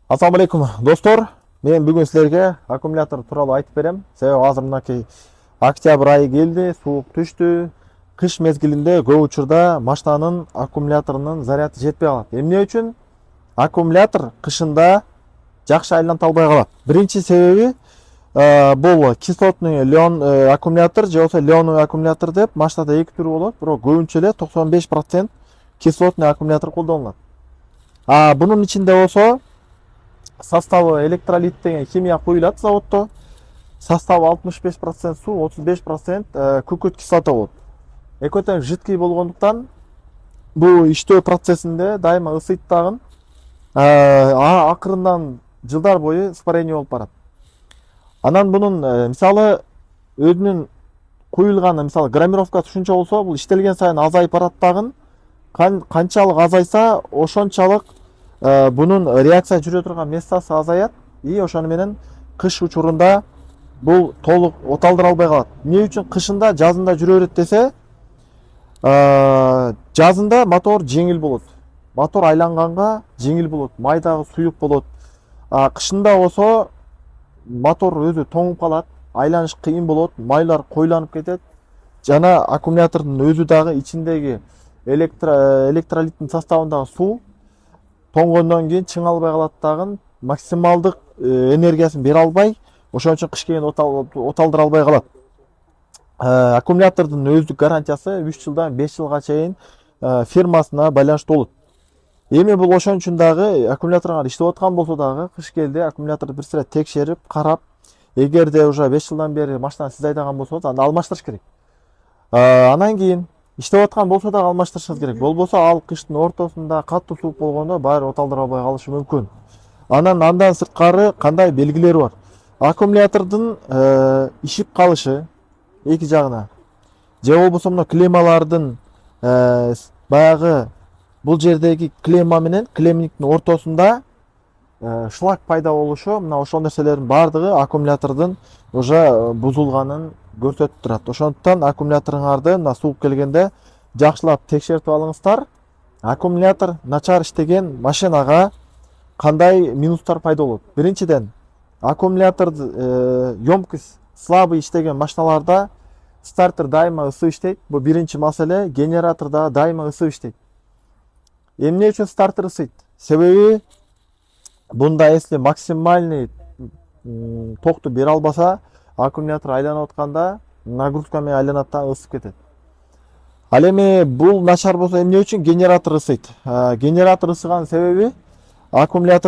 Ассаламу алейкум достор. Мен бүгін сіздерге аккумулятор туралы айтып берем. Себебі азыр мынакей октябрь айы келді, суық түшті. Қыш мезгілінде көп учурда машинаның аккумуляторының заряды жетпей қалат. Эмне үчүн? Аккумулятор қышында жакшы айланта албай калат. Биринчи себеби бул кислотный аккумулятор же болбосо леоновый аккумулятор деп машинада эки түрү болот. Бирок көбүнчө эле 95% кислотный аккумулятор колдонулат. Бунун ичинде болсо составы электролит деген химия куюлат заводто. Составы 65% су, 35% күкүрт кислота болот. Экөө тең жидкий болгондуктан бул иштөө процессинде дайыма ысыйт дагы. Акырындан жылдар бою испарение болуп барат. Анан бунун мисалы өзүнүн куюлганы, мисалы граммировкасы ушунча болсо, бул иштелген сайын азайып барат дагы. Канчалык азайса, ошончалык bunun reaksiya жүрө турган местасы азаят и ошону менен кыш учурунда бул толук оталдыра албай калат. Эмне үчүн кышында, жазында жүрө берет десе, жазында мотор жеңил болот. Мотор айланганга жеңил болот, майдагы суюк болот. Кышында болсо мотор өзү тоңуп калат, айланыш кыйын болот, майлар койланып кетет. Жана аккумулятордун өзү дагы ичиндеги электролиттин составындагы суу тоңгондон кийин чың албай калат дагы, максималдык энергиясын бере албай, ошон үчүн кыш келгенде оталдыра албай калат. Аккумулятордун өздүк гарантиясы 3 жылдан 5 жылга чейин фирмасына байланыштуу болот. Эми бул ошон үчүн дагы аккумуляторго иштеп аткан болсо дагы кыш келди аккумуляторду бир сыйра текшерип, карап, эгерде уже 5 жылдан бери машина сиз айдаган болсоңуз, анда алмаштырыш керек. Анан кийин иштеп аткан болсо дагы алмаштырышыңыз керек. Болбосо ал кыштын ортосунда катуу суук болгондо баары оталдыра албай калышы мүмкүн. Андан сырткары кандай белгилери бар? Аккумулятордун ишип калышы эки жагына. Же болбосо мына клеммалардын баягы бул жердеги клемма менен клемниктин ортосунда шлак пайда болушу, мына ошол нерселердин баардыгы аккумулятордун уже бузулганын көрсөтүп турат. Ошондуктан аккумуляторуңарды мына суук келгенде жакшылап текшертип алыңыздар. Аккумулятор начар иштеген машинага кандай минустар пайда болот? Биринчиден, аккумулятор емкость слабый иштеген машиналарда стартер дайыма ысып иштейт. Бул биринчи маселе. Генератор да дайыма ысып иштейт. Эмне үчүн стартер ысыйт? Себеби бунда если максимальный токту бере албаса, аккумулятор айланып атканда нагрузка менен айланат да ысып кетет. Ал эми бул начар болсо эмне үчүн генератор ысыйт? Генератор ысыган себеби аккумулятор